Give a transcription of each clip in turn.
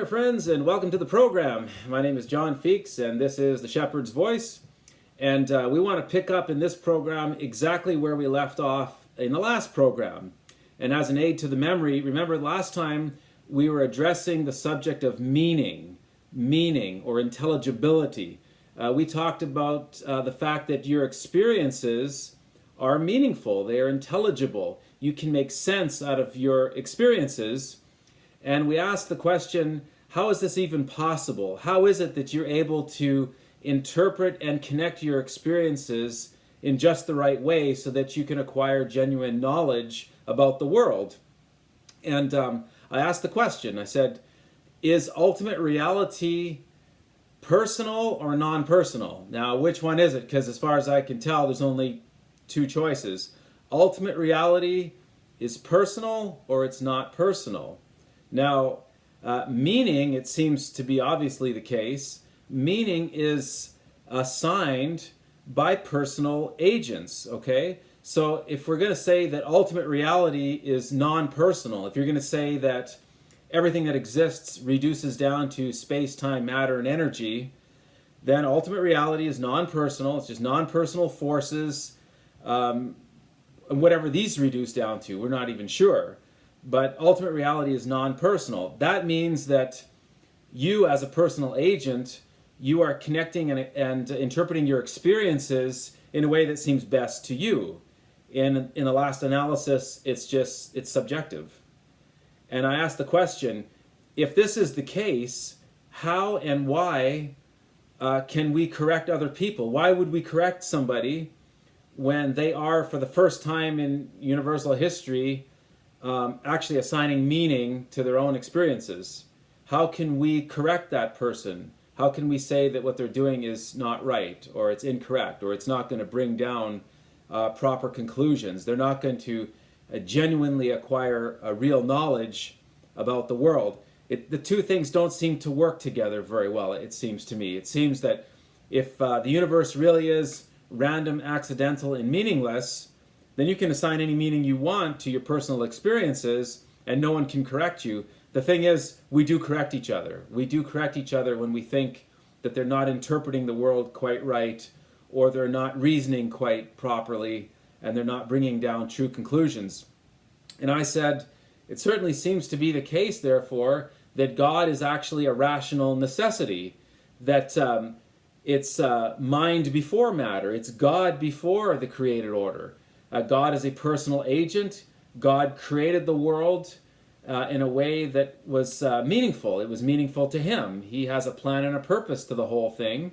there, friends, and welcome to the program. My name is John Feakes, and this is The Shepherd's Voice. And we want to pick up in this program exactly where we left off in the last program. And as an aid to the memory, remember last time we were addressing the subject of meaning or intelligibility. We talked about the fact that your experiences are meaningful, they are intelligible. You can make sense out of your experiences. And we asked the question, how is this even possible? How is it that you're able to interpret and connect your experiences in just the right way so that you can acquire genuine knowledge about the world? And I asked the question, I said, is ultimate reality personal or non-personal? Now, which one is it? Because as far as I can tell, there's only two choices. Ultimate reality is personal or it's not personal. Now, meaning, it seems to be obviously the case, meaning is assigned by personal agents, okay? So if we're going to say that ultimate reality is non-personal, if you're going to say that everything that exists reduces down to space, time, matter, and energy, then ultimate reality is non-personal. It's just non-personal forces, and whatever these reduce down to, we're not even sure. But ultimate reality is non-personal. That means that you, as a personal agent, you are connecting and interpreting your experiences in a way that seems best to you. In the last analysis, it's subjective. And I asked the question, if this is the case, how and why can we correct other people? Why would we correct somebody when they are, for the first time in universal history, actually assigning meaning to their own experiences? How can we correct that person? How can we say that what they're doing is not right, or it's incorrect, or it's not going to bring down proper conclusions? They're not going to genuinely acquire a real knowledge about the world. The two things don't seem to work together very well, it seems to me. It seems that if the universe really is random, accidental, and meaningless, then you can assign any meaning you want to your personal experiences and no one can correct you. The thing is, we do correct each other. We do correct each other when we think that they're not interpreting the world quite right, or they're not reasoning quite properly, and they're not bringing down true conclusions. And I said, it certainly seems to be the case, therefore, that God is actually a rational necessity, that it's mind before matter, it's God before the created order. God is a personal agent. God created the world in a way that was meaningful. It was meaningful to him. He has a plan and a purpose to the whole thing.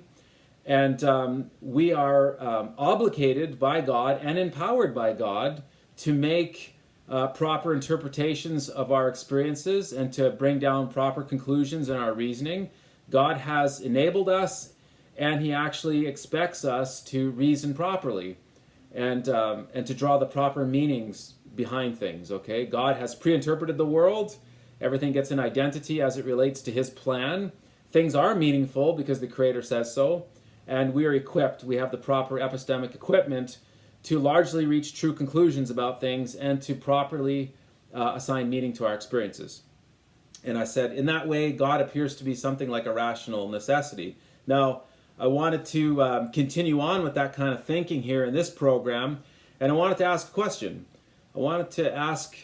And we are obligated by God and empowered by God to make proper interpretations of our experiences and to bring down proper conclusions in our reasoning. God has enabled us, and he actually expects us to reason properly and to draw the proper meanings behind things, okay? God has pre-interpreted the world. Everything gets an identity as it relates to his plan. Things are meaningful because the Creator says so, and we are equipped. We have the proper epistemic equipment to largely reach true conclusions about things and to properly assign meaning to our experiences. And I said, in that way, God appears to be something like a rational necessity. Now, I wanted to continue on with that kind of thinking here in this program, and I wanted to ask a question. I wanted to ask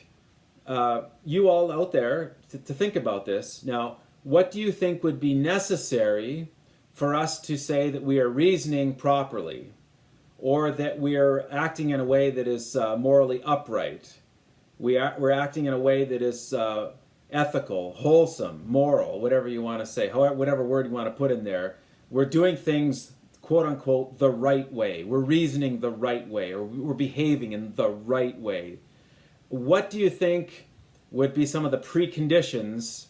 you all out there to think about this. Now, what do you think would be necessary for us to say that we are reasoning properly, or that we are acting in a way that is morally upright? We're acting in a way that is ethical, wholesome, moral, whatever you want to say, whatever word you want to put in there. We're doing things, quote unquote, the right way. We're reasoning the right way, or we're behaving in the right way. What do you think would be some of the preconditions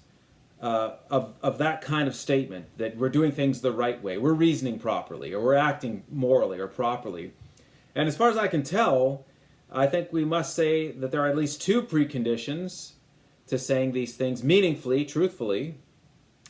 of that kind of statement, that we're doing things the right way, we're reasoning properly, or we're acting morally or properly? And as far as I can tell, I think we must say that there are at least two preconditions to saying these things meaningfully, truthfully.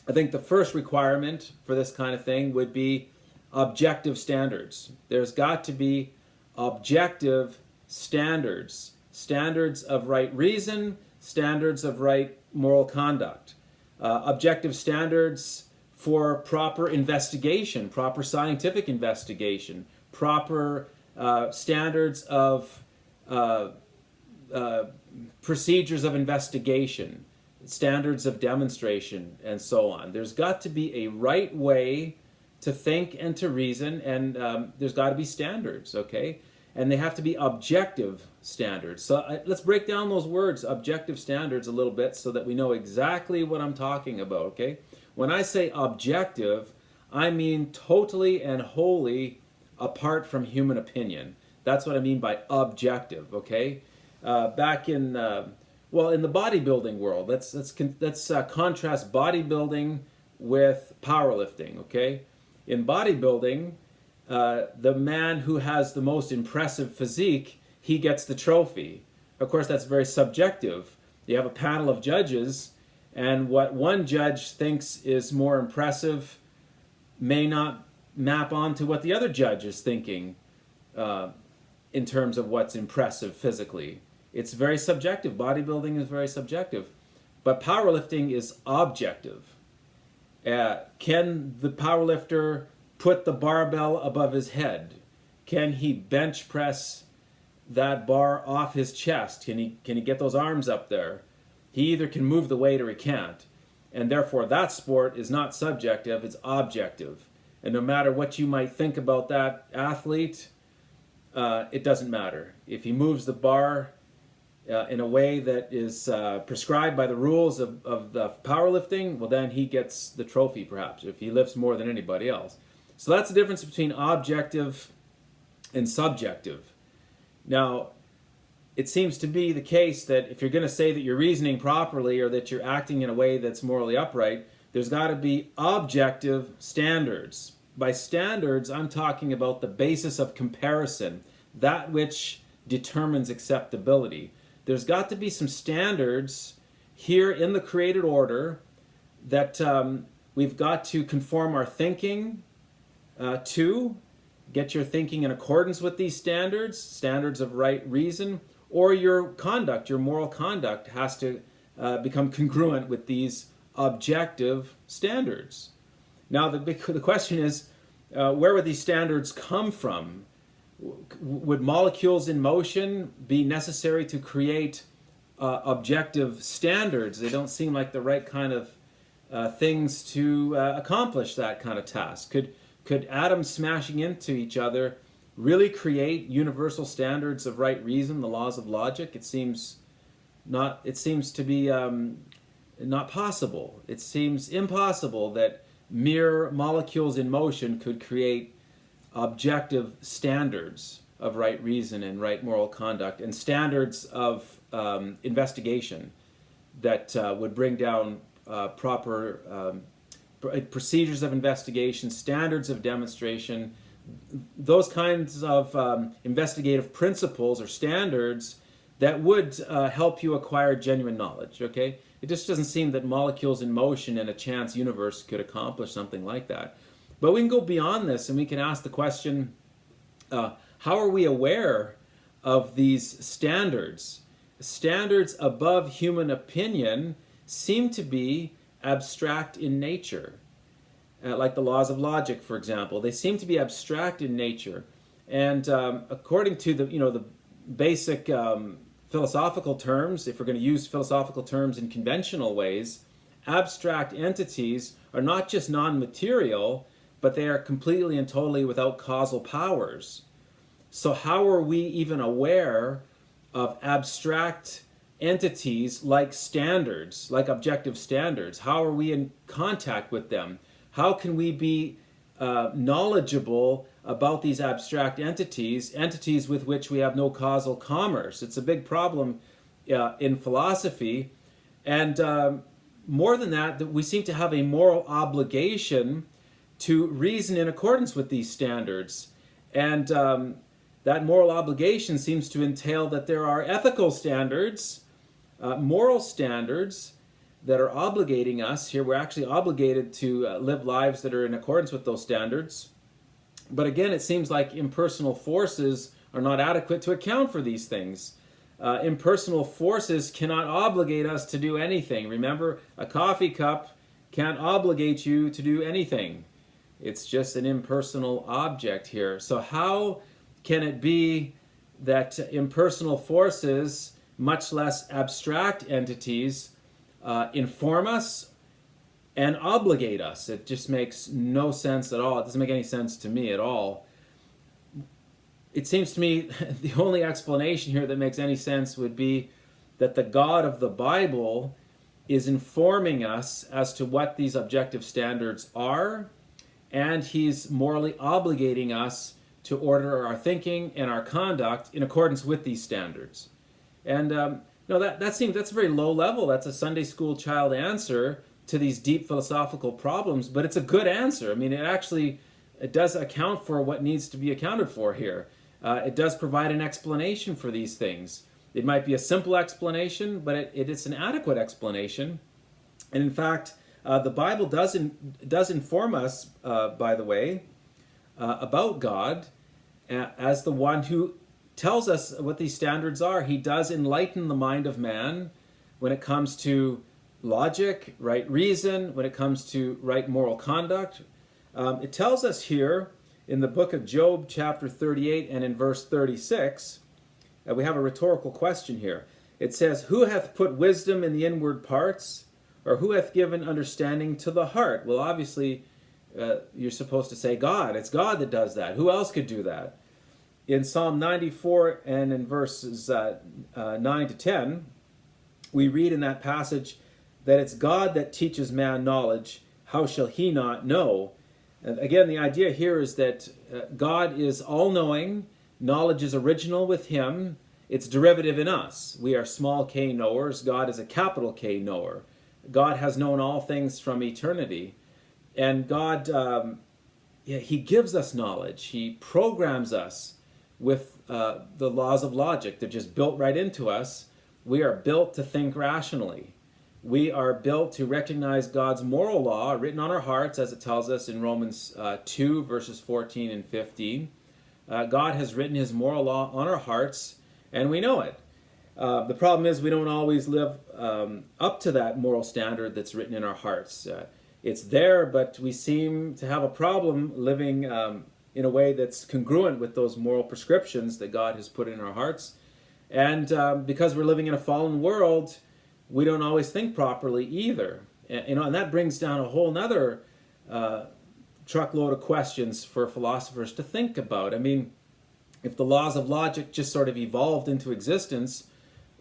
I think the first requirement for this kind of thing would be objective standards. There's got to be objective standards, standards of right reason, standards of right moral conduct. objective standards for proper investigation, proper scientific investigation, proper standards of procedures of investigation, standards of demonstration, and so on. There's got to be a right way to think and to reason, and there's got to be standards, okay? And they have to be objective standards. So let's break down those words, objective standards, a little bit so that we know exactly what I'm talking about, okay? When I say objective, I mean totally and wholly apart from human opinion. That's what I mean by objective, okay? Back in, in the bodybuilding world, let's contrast bodybuilding with powerlifting, okay? In bodybuilding, the man who has the most impressive physique, he gets the trophy. Of course, that's very subjective. You have a panel of judges, and what one judge thinks is more impressive may not map onto what the other judge is thinking in terms of what's impressive physically. It's very subjective. Bodybuilding is very subjective. But powerlifting is objective. Can the powerlifter put the barbell above his head? Can he bench press that bar off his chest? Can he get those arms up there? He either can move the weight or he can't. And therefore that sport is not subjective, it's objective. And no matter what you might think about that athlete, it doesn't matter. If he moves the bar in a way that is prescribed by the rules of the powerlifting, well then he gets the trophy perhaps, if he lifts more than anybody else. So that's the difference between objective and subjective. Now, it seems to be the case that if you're going to say that you're reasoning properly or that you're acting in a way that's morally upright, there's got to be objective standards. By standards, I'm talking about the basis of comparison, that which determines acceptability. There's got to be some standards here in the created order that we've got to conform our thinking to, get your thinking in accordance with these standards, standards of right reason, or your conduct, your moral conduct has to become congruent with these objective standards. Now the question is, where would these standards come from? Would molecules in motion be necessary to create objective standards? They don't seem like the right kind of things to accomplish that kind of task. Could atoms smashing into each other really create universal standards of right reason, the laws of logic? It seems to be not possible. It seems impossible that mere molecules in motion could create objective standards of right reason and right moral conduct, and standards of investigation that would bring down proper procedures of investigation, standards of demonstration, those kinds of investigative principles or standards that would help you acquire genuine knowledge, okay? It just doesn't seem that molecules in motion in a chance universe could accomplish something like that. But we can go beyond this and we can ask the question, how are we aware of these standards? Standards above human opinion seem to be abstract in nature. Like the laws of logic, for example. They seem to be abstract in nature. And according to the basic philosophical terms, if we're going to use philosophical terms in conventional ways, abstract entities are not just non-material, but they are completely and totally without causal powers. So how are we even aware of abstract entities like standards, like objective standards? How are we in contact with them? How can we be knowledgeable about these abstract entities with which we have no causal commerce? It's a big problem in philosophy. And more than that, we seem to have a moral obligation to reason in accordance with these standards. And that moral obligation seems to entail that there are ethical standards, moral standards that are obligating us. Here we're actually obligated to live lives that are in accordance with those standards. But again, it seems like impersonal forces are not adequate to account for these things. Impersonal forces cannot obligate us to do anything. Remember, a coffee cup can't obligate you to do anything. It's just an impersonal object here. So how can it be that impersonal forces, much less abstract entities, inform us and obligate us? It just makes no sense at all. It doesn't make any sense to me at all. It seems to me the only explanation here that makes any sense would be that the God of the Bible is informing us as to what these objective standards are, and he's morally obligating us to order our thinking and our conduct in accordance with these standards. And that's a very low level. That's a Sunday school child answer to these deep philosophical problems, but it's a good answer. I mean, it does account for what needs to be accounted for here. It does provide an explanation for these things. It might be a simple explanation, but it is an adequate explanation. And in fact, the Bible does inform us, by the way, about God as the one who tells us what these standards are. He does enlighten the mind of man when it comes to logic, right reason, when it comes to right moral conduct. It tells us here in the book of Job, chapter 38, and in verse 36, we have a rhetorical question here. It says, "Who hath put wisdom in the inward parts, or who hath given understanding to the heart?" Well, obviously, you're supposed to say God. It's God that does that. Who else could do that? In Psalm 94 and in verses 9 to 10, we read in that passage that it's God that teaches man knowledge. How shall he not know? And again, the idea here is that God is all-knowing. Knowledge is original with him. It's derivative in us. We are small k knowers. God is a capital K knower. God has known all things from eternity. And God, he gives us knowledge. He programs us with the laws of logic. They're just built right into us. We are built to think rationally. We are built to recognize God's moral law written on our hearts, as it tells us in Romans 2, verses 14 and 15. God has written his moral law on our hearts, and we know it. The problem is we don't always live up to that moral standard that's written in our hearts. It's there, but we seem to have a problem living in a way that's congruent with those moral prescriptions that God has put in our hearts. And because we're living in a fallen world, we don't always think properly either. And that brings down a whole nother truckload of questions for philosophers to think about. I mean, if the laws of logic just sort of evolved into existence,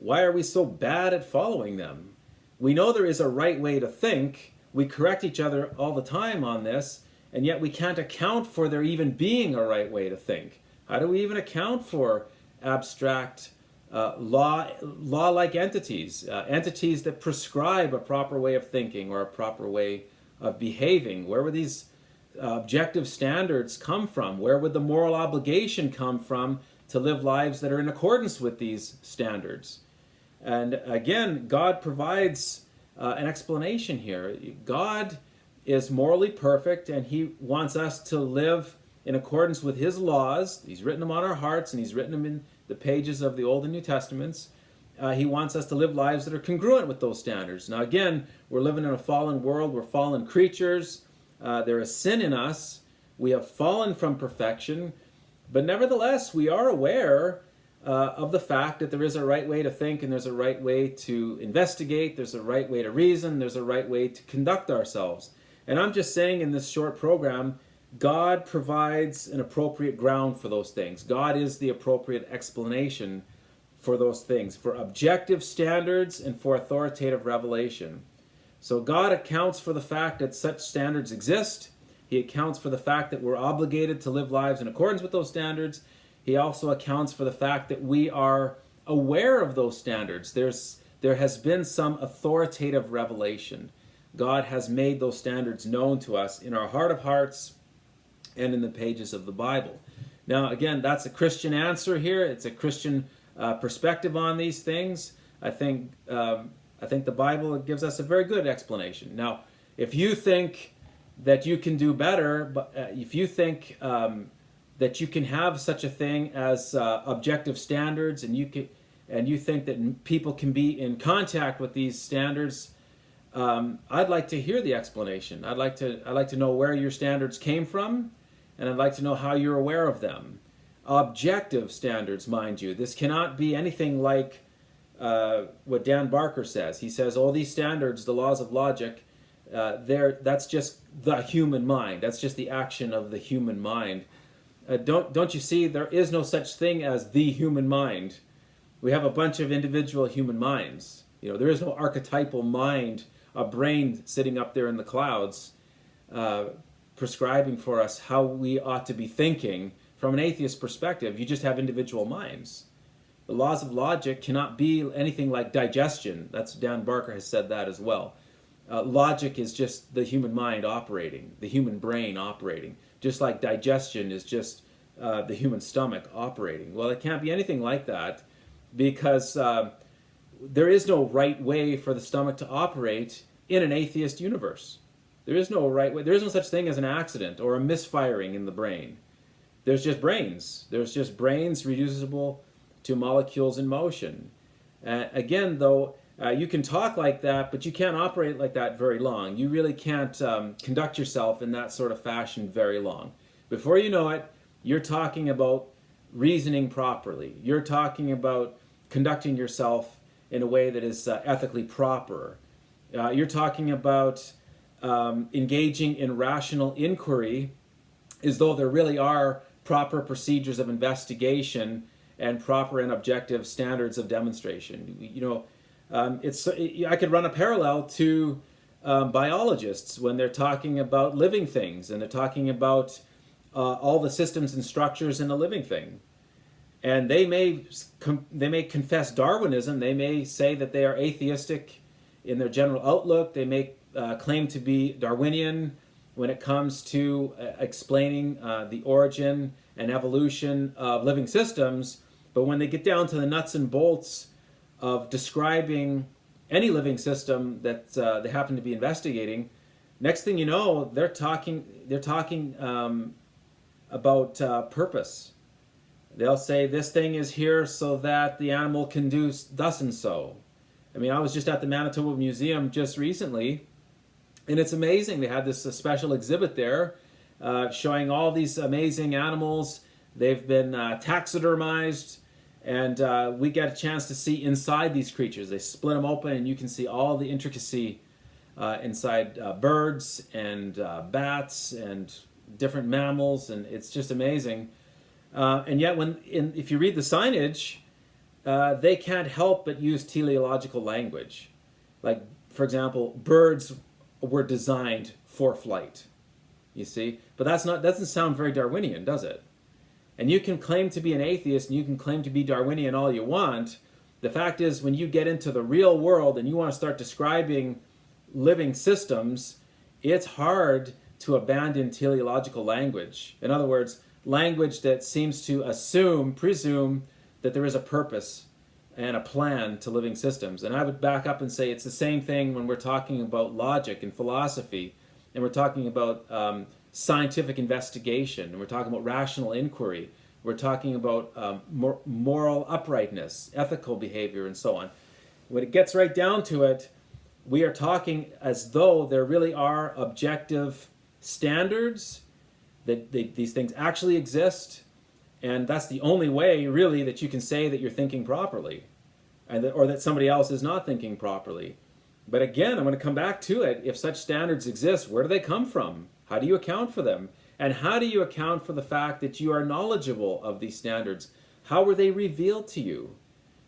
why are we so bad at following them? We know there is a right way to think. We correct each other all the time on this, and yet we can't account for there even being a right way to think. How do we even account for abstract law-like entities, entities that prescribe a proper way of thinking or a proper way of behaving? Where would these objective standards come from? Where would the moral obligation come from to live lives that are in accordance with these standards? And again, God provides an explanation here. God is morally perfect, and he wants us to live in accordance with his laws. He's written them on our hearts, and he's written them in the pages of the Old and New Testaments. He wants us to live lives that are congruent with those standards. Now again, we're living in a fallen world. We're fallen creatures. There is sin in us. We have fallen from perfection. But nevertheless, we are aware of the fact that there is a right way to think, and there's a right way to investigate. There's a right way to reason. There's a right way to conduct ourselves. And I'm just saying in this short program, God provides an appropriate ground for those things. God is the appropriate explanation for those things, for objective standards and for authoritative revelation. So God accounts for the fact that such standards exist. He accounts for the fact that we're obligated to live lives in accordance with those standards. He also accounts for the fact that we are aware of those standards. There has been some authoritative revelation. God has made those standards known to us in our heart of hearts and in the pages of the Bible. Now, again, that's a Christian answer here. It's a Christian perspective on these things. I think the Bible gives us a very good explanation. Now, if you think that you can do better, but if you think that you can have such a thing as objective standards, and and you think that people can be in contact with these standards, I'd like to hear the explanation. I'd like to know where your standards came from, and I'd like to know how you're aware of them. Objective standards, mind you. This cannot be anything like what Dan Barker says. He says all these standards, the laws of logic, that's just the human mind. That's just the action of the human mind. Don't you see? There is no such thing as the human mind. We have a bunch of individual human minds. There is no archetypal mind, a brain sitting up there in the clouds, prescribing for us how we ought to be thinking. From an atheist perspective, you just have individual minds. The laws of logic cannot be anything like digestion. That's Dan Barker has said that as well. Logic is just the human mind operating, the human brain operating, just like digestion is just the human stomach operating. Well, it can't be anything like that, because there is no right way for the stomach to operate in an atheist universe. There is no right way. There is no such thing as an accident or a misfiring in the brain. There's just brains. There's just brains reducible to molecules in motion. Again, though, you can talk like that, but you can't operate like that very long. You really can't conduct yourself in that sort of fashion very long. Before you know it, you're talking about reasoning properly. You're talking about conducting yourself in a way that is ethically proper. You're talking about engaging in rational inquiry as though there really are proper procedures of investigation and proper and objective standards of demonstration. I could run a parallel to biologists when they're talking about living things, and they're talking about all the systems and structures in a living thing. And they may confess Darwinism. They may say that they are atheistic in their general outlook. They may claim to be Darwinian when it comes to explaining the origin and evolution of living systems. But when they get down to the nuts and bolts of describing any living system that they happen to be investigating, next thing you know, they're talking about purpose. They'll say this thing is here so that the animal can do thus and so. I mean, I was just at the Manitoba Museum just recently, and it's amazing. They had this special exhibit there showing all these amazing animals. They've been taxidermized, and we get a chance to see inside these creatures. They split them open, and you can see all the intricacy inside birds and bats and different mammals, and it's just amazing. And yet, if you read the signage, they can't help but use teleological language. Like, for example, birds were designed for flight. You see? But doesn't sound very Darwinian, does it? And you can claim to be an atheist and you can claim to be Darwinian all you want. The fact is, when you get into the real world and you want to start describing living systems, it's hard to abandon teleological language. In other words, language that seems to presume that there is a purpose and a plan to living systems. And I would back up and say it's the same thing when we're talking about logic and philosophy, and we're talking about scientific investigation, and we're talking about rational inquiry, we're talking about moral uprightness, ethical behavior, and so on. When it gets right down to it, we are talking as though there really are objective standards, that these things actually exist, and that's the only way, really, that you can say that you're thinking properly, or that somebody else is not thinking properly. But again, I'm going to come back to it. If such standards exist, where do they come from? How do you account for them? And how do you account for the fact that you are knowledgeable of these standards? How were they revealed to you?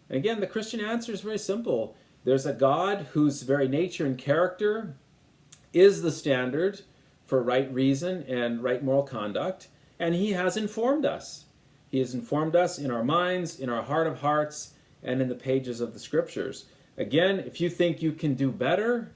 And again, the Christian answer is very simple. There's a God whose very nature and character is the standard for right reason and right moral conduct, and he has informed us. He has informed us in our minds, in our heart of hearts, and in the pages of the Scriptures. Again, if you think you can do better,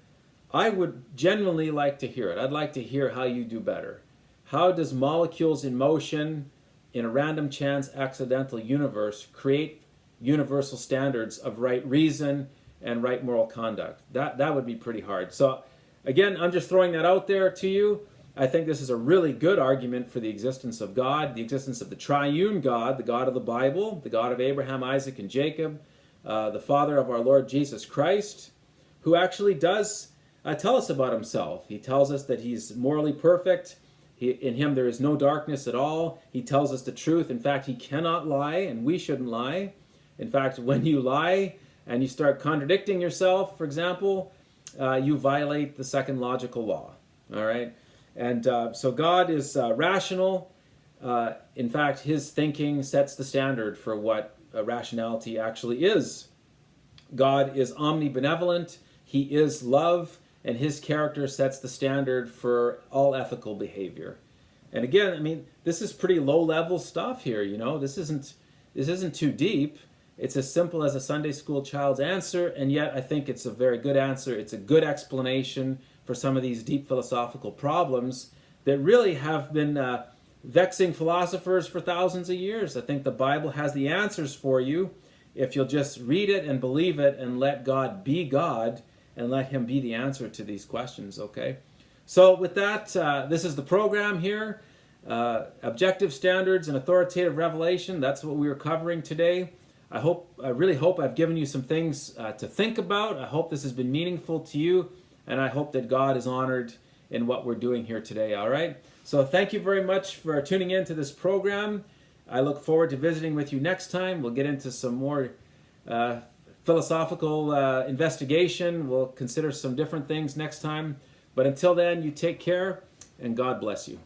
I would genuinely like to hear it. I'd like to hear how you do better. How does molecules in motion in a random chance accidental universe create universal standards of right reason and right moral conduct? That would be pretty hard. So again, I'm just throwing that out there to you. I think this is a really good argument for the existence of God, the existence of the triune God, the God of the Bible, the God of Abraham, Isaac, and Jacob, the Father of our Lord Jesus Christ, who actually does tell us about himself. He tells us that he's morally perfect. In him there is no darkness at all. He tells us the truth. In fact, he cannot lie, and we shouldn't lie. In fact, when you lie and you start contradicting yourself, for example, you violate the second logical law. All right? And so God is rational. In fact, his thinking sets the standard for what rationality actually is. God is omnibenevolent. He is love, and his character sets the standard for all ethical behavior. And again, I mean, this is pretty low-level stuff here, you know. This isn't too deep. It's as simple as a Sunday school child's answer, and yet I think it's a very good answer. It's a good explanation for some of these deep philosophical problems that really have been vexing philosophers for thousands of years. I think the Bible has the answers for you if you'll just read it and believe it and let God be God and let him be the answer to these questions, okay? So with that, this is the program here. Objective standards and authoritative revelation. That's what we were covering today. I really hope I've given you some things to think about. I hope this has been meaningful to you, and I hope that God is honored in what we're doing here today, all right? So thank you very much for tuning in to this program. I look forward to visiting with you next time. We'll get into some more philosophical investigation. We'll consider some different things next time. But until then, you take care, and God bless you.